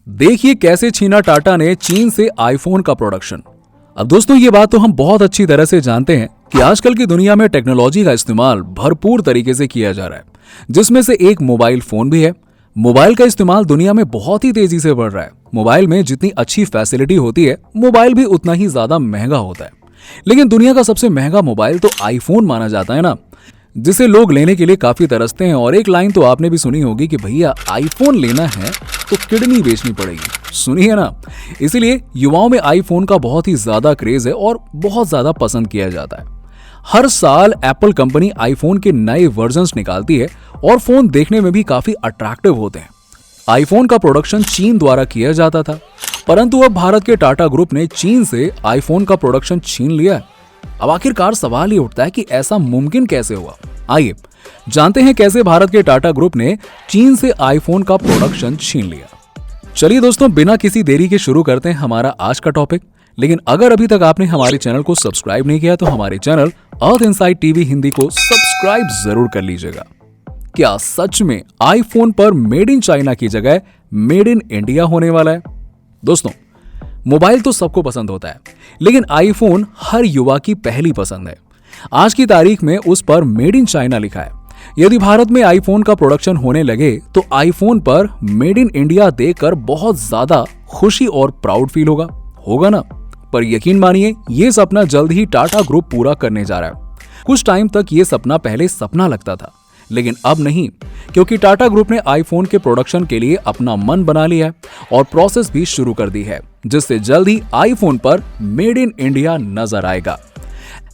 देखिए कैसे छीना टाटा ने चीन से आईफोन का प्रोडक्शन। अब दोस्तों ये बात तो हम बहुत अच्छी तरह से जानते हैं कि आजकल की दुनिया में टेक्नोलॉजी का इस्तेमाल भरपूर तरीके से किया जा रहा है, जिसमें से एक मोबाइल फोन भी है। मोबाइल का इस्तेमाल दुनिया में बहुत ही तेजी से बढ़ रहा है। मोबाइल में जितनी अच्छी फैसिलिटी होती है, मोबाइल भी उतना ही ज्यादा महंगा होता है। लेकिन दुनिया का सबसे महंगा मोबाइल तो आईफोन माना जाता है ना, जिसे लोग लेने के लिए काफी तरसते हैं। और एक लाइन तो आपने भी सुनी होगी कि भैया आईफोन लेना है तो किडनी बेचनी पड़ेगी। सुनी है ना। इसीलिए युवाओं में आईफोन का बहुत ही ज्यादा क्रेज है और बहुत ज्यादा पसंद किया जाता है। हर साल एप्पल कंपनी आईफोन के नए वर्जन्स निकालती है और फोन देखने में भी काफी अट्रैक्टिव होते हैं। आईफोन का प्रोडक्शन चीन द्वारा किया जाता था, परंतु अब भारत के टाटा ग्रुप ने चीन से आईफोन का प्रोडक्शन छीन लिया है। अब आखिरकार सवाल ये उठता है कि ऐसा मुमकिन कैसे हुआ। आइए जानते हैं कैसे भारत के टाटा ग्रुप ने चीन से आईफोन का प्रोडक्शन छीन लिया। चलिए दोस्तों, बिना किसी देरी के शुरू करते हैं हमारा आज का टॉपिक। लेकिन अगर अभी तक आपने हमारे चैनल को सब्सक्राइब नहीं किया तो हमारे चैनल अर्थ इनसाइड टीवी हिंदी को सब्सक्राइब जरूर कर लीजिएगा। क्या सच में आईफोन पर मेड इन चाइना की जगह मेड इन इंडिया होने वाला है? दोस्तों, मोबाइल तो सबको पसंद होता है, लेकिन आईफोन हर युवा की पहली पसंद है। आज की तारीख में उस पर मेड इन चाइना लिखा है। यदि भारत में आईफोन का प्रोडक्शन होने लगे तो आईफोन पर मेड इन इंडिया देखकर बहुत ज्यादा खुशी और प्राउड फील होगा ना। पर यकीन मानिए, ये सपना जल्द ही टाटा ग्रुप पूरा करने जा रहा है। कुछ टाइम तक ये सपना पहले सपना लगता था, लेकिन अब नहीं, क्योंकि टाटा ग्रुप ने आईफोन के प्रोडक्शन के लिए अपना मन बना लिया है और प्रोसेस भी शुरू कर दी है, जिससे जल्द ही आईफोन पर मेड इन इंडिया नजर आएगा।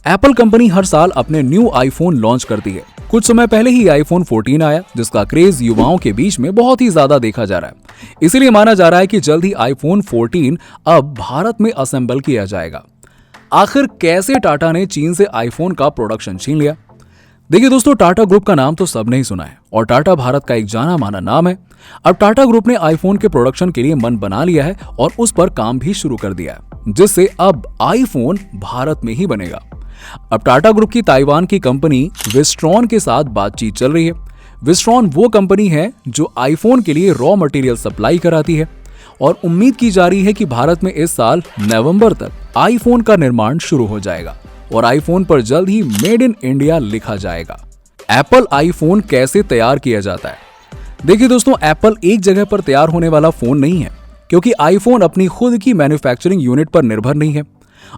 एप्पल कंपनी हर साल अपने न्यू आईफोन लॉन्च करती है। कुछ समय पहले ही आईफोन 14 आया, जिसका क्रेज युवाओं के बीच में बहुत ही ज्यादा देखा जा रहा है। इसीलिए माना जा रहा है कि जल्द ही आईफोन 14 अब भारत में असेंबल किया जाएगा। आखिर कैसे टाटा ने चीन से आईफोन का प्रोडक्शन छीन लिया? देखिए दोस्तों, टाटा ग्रुप का नाम तो सबने ही सुना है और टाटा भारत का एक जाना माना नाम है। अब टाटा ग्रुप ने आईफोन के प्रोडक्शन के लिए मन बना लिया है और उस पर काम भी शुरू कर दिया है, जिससे अब आईफोन भारत में ही बनेगा। अब टाटा ग्रुप की ताइवान की कंपनी विस्ट्रॉन के साथ बातचीत चल रही है। विस्ट्रॉन वो कंपनी है जो आईफोन के लिए रॉ मटेरियल सप्लाई कराती है और उम्मीद की जा रही है कि भारत में इस साल नवंबर तक आईफोन का निर्माण शुरू हो जाएगा और आईफोन पर जल्द ही मेड इन इंडिया लिखा जाएगा। एप्पल आईफोन कैसे तैयार किया जाता है? देखिए दोस्तों, एप्पल एक जगह पर तैयार होने वाला फोन नहीं है, क्योंकि आईफोन अपनी खुद की मैन्युफैक्चरिंग यूनिट पर निर्भर नहीं है।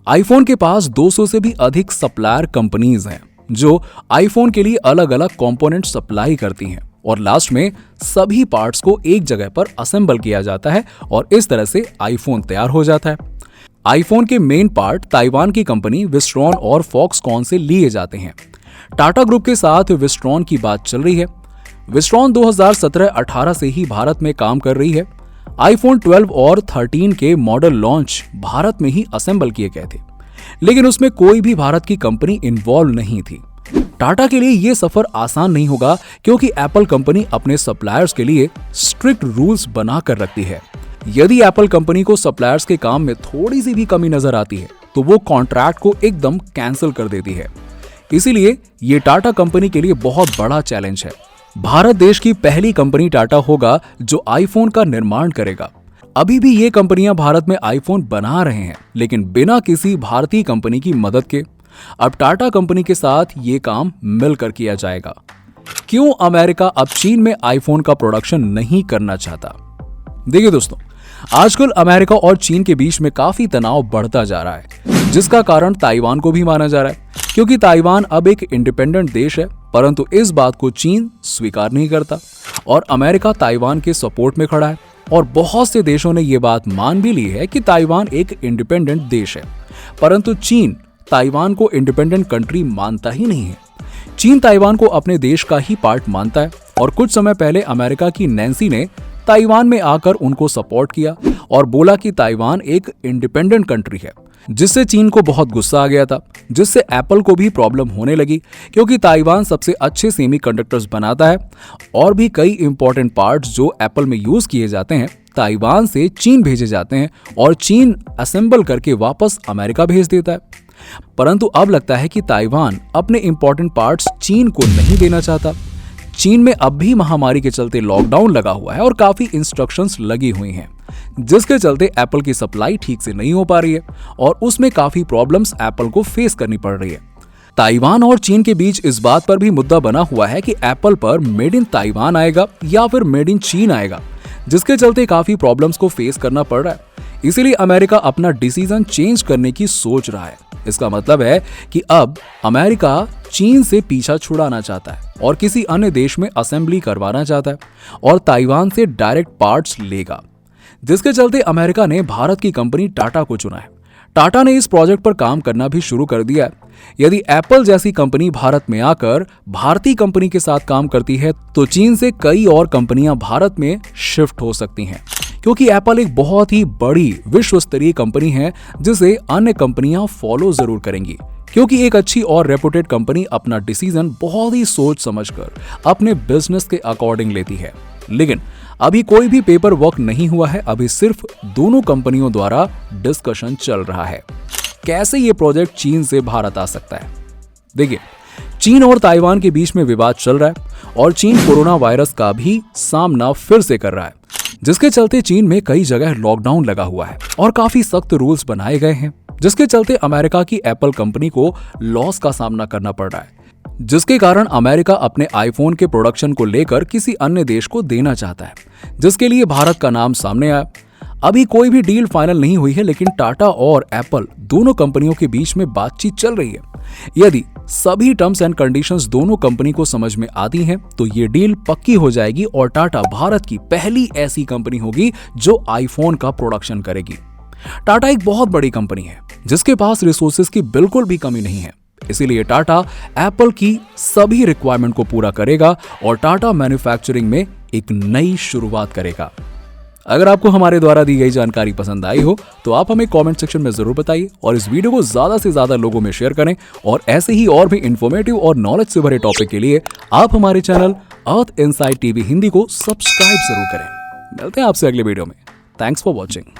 आईफोन के पास 200 से भी अधिक सप्लायर कंपनीज हैं जो आईफोन के लिए अलग अलग कंपोनेंट सप्लाई करती हैं और लास्ट में सभी पार्ट्स को एक जगह पर असेंबल किया जाता है और इस तरह से आईफोन तैयार हो जाता है। आईफोन के मेन पार्ट ताइवान की कंपनी विस्ट्रॉन और फॉक्सकॉन से लिए जाते हैं। टाटा ग्रुप के साथ विस्ट्रॉन की बात चल रही है। विस्ट्रॉन 2017-18 से ही भारत में काम कर रही है। आईफोन 12 और 13 के मॉडल लॉन्च भारत में ही असेंबल किए गए थे, लेकिन उसमें कोई भी भारत की कंपनी इन्वॉल्व नहीं थी। टाटा के लिए यह सफर आसान नहीं होगा, क्योंकि एप्पल कंपनी अपने सप्लायर्स के लिए स्ट्रिक्ट रूल्स बना कर रखती है। यदि एप्पल कंपनी को सप्लायर्स के काम में थोड़ी सी भी कमी नजर आती है तो वो कॉन्ट्रैक्ट को एकदम कैंसिल कर देती है। इसीलिए ये टाटा कंपनी के लिए बहुत बड़ा चैलेंज है। भारत देश की पहली कंपनी टाटा होगा जो आईफोन का निर्माण करेगा। अभी भी ये कंपनियां भारत में आईफोन बना रहे हैं, लेकिन बिना किसी भारतीय कंपनी की मदद के। अब टाटा कंपनी के साथ ये काम मिलकर किया जाएगा। क्यों अमेरिका अब चीन में आईफोन का प्रोडक्शन नहीं करना चाहता? देखिए दोस्तों, आजकल अमेरिका और चीन के बीच में काफी तनाव बढ़ता जा रहा है, जिसका कारण ताइवान को भी माना जा रहा है, क्योंकि ताइवान अब एक इंडिपेंडेंट देश है। परंतु इस बात को चीन स्वीकार नहीं करता और अमेरिका ताइवान के सपोर्ट में खड़ा है और बहुत से देशों ने यह बात मान भी ली है कि ताइवान एक इंडिपेंडेंट देश है। परंतु चीन ताइवान को इंडिपेंडेंट कंट्री मानता ही नहीं है। चीन ताइवान को अपने देश का ही पार्ट मानता है और कुछ समय पहले अमेरिका की नैन्सी ने ताइवान में आकर उनको सपोर्ट किया और बोला कि ताइवान एक इंडिपेंडेंट कंट्री है, जिससे चीन को बहुत गुस्सा आ गया था, जिससे एप्पल को भी प्रॉब्लम होने लगी, क्योंकि ताइवान सबसे अच्छे सेमीकंडक्टर्स बनाता है और भी कई इंपॉर्टेंट पार्ट्स जो एप्पल में यूज किए जाते हैं ताइवान से चीन भेजे जाते हैं और चीन असेंबल करके वापस अमेरिका भेज देता है। परंतु अब लगता है कि ताइवान अपने इंपॉर्टेंट पार्ट्स चीन को नहीं देना चाहता। चीन में अब भी महामारी के चलते लॉकडाउन लगा हुआ है और काफी इंस्ट्रक्शंस लगी हुई हैं, जिसके चलते एप्पल की सप्लाई ठीक से नहीं हो पा रही है और उसमें काफी प्रॉब्लम्स एप्पल को फेस करनी पड़ रही है। ताइवान और चीन के बीच इस बात पर भी मुद्दा बना हुआ है कि एप्पल पर मेड इन ताइवान आएगा या फिर मेड इन चीन आएगा, जिसके चलते काफी प्रॉब्लम्स को फेस करना पड़ रहा है। इसीलिए अमेरिका अपना डिसीजन चेंज करने की सोच रहा है। इसका मतलब है कि अब अमेरिका चीन से पीछा छुड़ाना चाहता है और किसी अन्य देश में असेंबली करवाना चाहता है और ताइवान से डायरेक्ट पार्ट्स लेगा, जिसके चलते अमेरिका ने भारत की कंपनी टाटा को चुना है। टाटा ने इस प्रोजेक्ट पर काम करना भी शुरू कर दिया है। यदि एप्पल जैसी कंपनी भारत में आकर भारतीय कंपनी के साथ काम करती है तो चीन से कई और कंपनियां भारत में शिफ्ट हो सकती हैं, क्योंकि एप्पल एक बहुत ही बड़ी विश्व स्तरीय कंपनी है जिसे अन्य कंपनियां फॉलो जरूर करेंगी, क्योंकि एक अच्छी और रेपुटेड कंपनी अपना डिसीजन बहुत ही सोच समझकर अपने बिजनेस के अकॉर्डिंग लेती है। लेकिन अभी कोई भी पेपर वर्क नहीं हुआ है, अभी सिर्फ दोनों कंपनियों द्वारा डिस्कशन चल रहा है। कैसे ये प्रोजेक्ट चीन से भारत आ सकता है? देखिए, चीन और ताइवान के बीच में विवाद चल रहा है और चीन कोरोना वायरस का भी सामना फिर से कर रहा है, जिसके चलते चीन में कई जगह लॉकडाउन लगा हुआ है और काफी सख्त रूल्स बनाए गए हैं, जिसके चलते अमेरिका की एप्पल कंपनी को लॉस का सामना करना पड़ रहा है, जिसके कारण अमेरिका अपने आईफोन के प्रोडक्शन को लेकर किसी अन्य देश को देना चाहता है, जिसके लिए भारत का नाम सामने आया। अभी कोई भी डील फाइनल नहीं हुई है, लेकिन टाटा और एप्पल दोनों कंपनियों के बीच में बातचीत चल रही है। यदि सभी टर्म्स एंड कंडीशंस दोनों कंपनी को समझ में आती हैं, तो ये डील पक्की हो जाएगी और टाटा भारत की पहली ऐसी कंपनी होगी जो आईफोन का प्रोडक्शन करेगी। टाटा एक बहुत बड़ी कंपनी है जिसके पास रिसोर्सेज की बिल्कुल भी कमी नहीं है, इसीलिए टाटा एप्पल की सभी रिक्वायरमेंट को पूरा करेगा और टाटा मैन्युफैक्चरिंग में एक नई शुरुआत करेगा। अगर आपको हमारे द्वारा दी गई जानकारी पसंद आई हो तो आप हमें कमेंट सेक्शन में जरूर बताइए और इस वीडियो को ज्यादा से ज्यादा लोगों में शेयर करें। और ऐसे ही और भी इंफॉर्मेटिव और नॉलेज से भरे टॉपिक के लिए आप हमारे चैनल अर्थ इनसाइड टीवी हिंदी को सब्सक्राइब जरूर करें। मिलते हैं आपसे अगले वीडियो में। Thanks for watching.